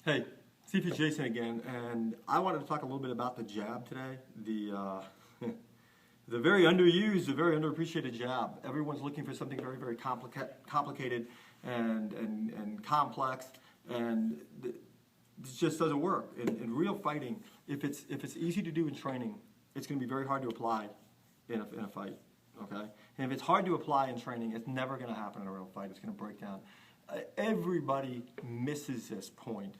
Hey, CP Jason again, and I wanted to talk a little bit about the jab today. The very underused, the very underappreciated jab. Everyone's looking for something very, very complicated and complex, and it just doesn't work. In real fighting, if it's easy to do in training, it's going to be very hard to apply in a fight. Okay, and if it's hard to apply in training, it's never going to happen in a real fight. It's going to break down. Everybody misses this point.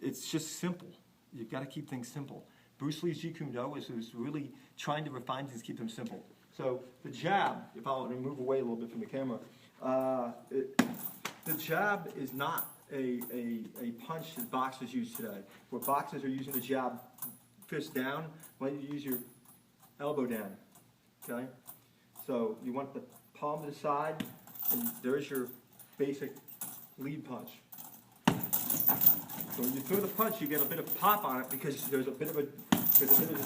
It's just simple. You've got to keep things simple. Bruce Lee's Jeet was really trying to refine things, keep them simple. So the jab, if I'll move away a little bit from the camera, the jab is not a punch that boxers use today. Where boxers are using the jab, fist down, why don't you use your elbow down, okay? So you want the palm to the side, and there's your basic lead punch. So when you throw the punch, you get a bit of pop on it because there's a bit of a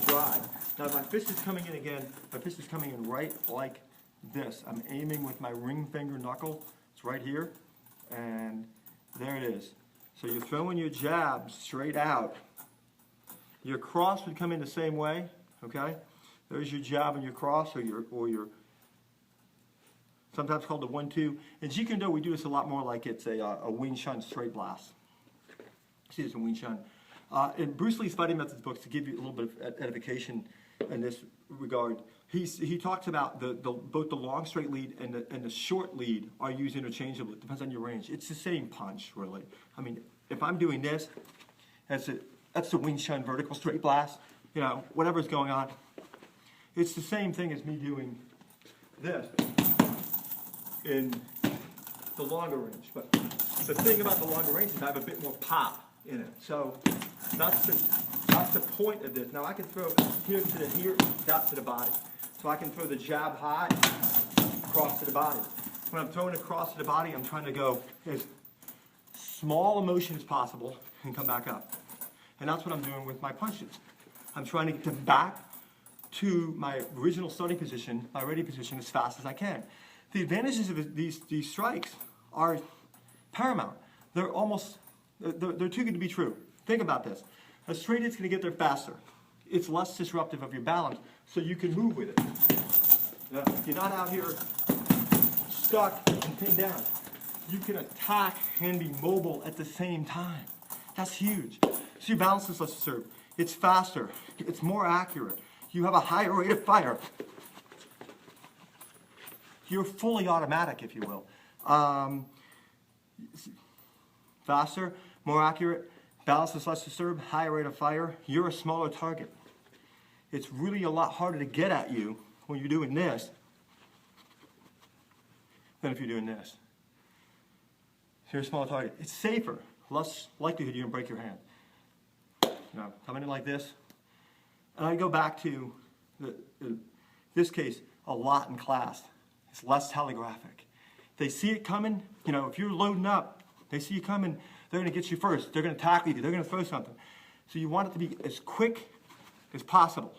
drive. Now my fist is coming in again. My fist is coming in right like this. I'm aiming with my ring finger knuckle. It's right here, and there it is. So you're throwing your jab straight out. Your cross would come in the same way. Okay, there's your jab and your cross, or your sometimes called the 1-2. In Jeet Kune, we do this a lot more like it's a Wing Chun straight blast. See this in Wing Chun. In Bruce Lee's Fighting Methods books, to give you a little bit of edification in this regard, he talks about both the long straight lead and the short lead are used interchangeably. It depends on your range. It's the same punch, really. I mean, if I'm doing this, that's the Wing Chun vertical straight blast. You know, whatever's going on, it's the same thing as me doing this in the longer range. But the thing about the longer range is I have a bit more pop in it. So that's the point of this. Now I can throw here to here, that to the body. So I can throw the jab high, across to the body. When I'm throwing across to the body, I'm trying to go as small a motion as possible and come back up. And that's what I'm doing with my punches. I'm trying to get them back to my original starting position, my ready position, as fast as I can. The advantages of these strikes are paramount. They're too good to be true. Think about this. A straight hit's going to get there faster. It's less disruptive of your balance, so you can move with it. You're not out here stuck and pinned down. You can attack and be mobile at the same time. That's huge. So your balance is less disturbed. It's faster. It's more accurate. You have a higher rate of fire. You're fully automatic, if you will. Faster, more accurate, balance is less disturbed, higher rate of fire. You're a smaller target. It's really a lot harder to get at you when you're doing this than if you're doing this. So you're a smaller target. It's safer, less likelihood you're going to break your hand. You know, coming in like this. And I go back to this case a lot in class. It's less telegraphic. They see it coming. You know, if you're loading up, they see you coming, they're going to get you first. They're going to tackle you. They're going to throw something. So you want it to be as quick as possible.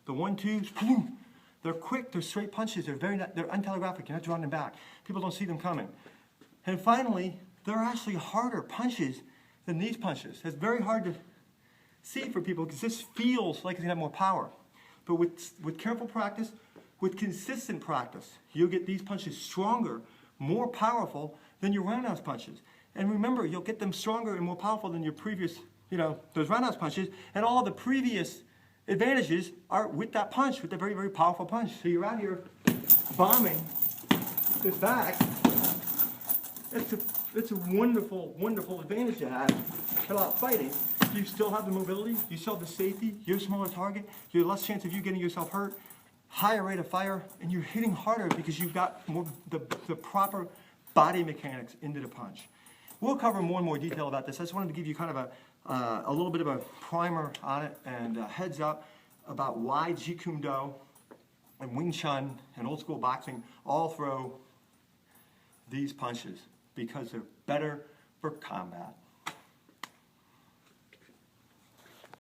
The 1-2s, boom, they're quick. They're straight punches. They're untelegraphic. You're not drawing them back. People don't see them coming. And finally, they're actually harder punches than these punches. It's very hard to see for people because this feels like it's going to have more power. But with careful practice, with consistent practice, you'll get these punches stronger, more powerful than your roundhouse punches. And remember, you'll get them stronger and more powerful than your previous, those roundhouse punches. And all of the previous advantages are with that punch, with the very, very powerful punch. So you're out here bombing this back. It's a wonderful, wonderful advantage to have about fighting. You still have the mobility, you still have the safety, you're a smaller target, you have less chance of you getting yourself hurt, higher rate of fire, and you're hitting harder because you've got more the proper body mechanics into the punch. We'll cover more and more detail about this. I just wanted to give you kind of a little bit of a primer on it and a heads up about why Jeet Kune Do and Wing Chun and old school boxing all throw these punches, because they're better for combat.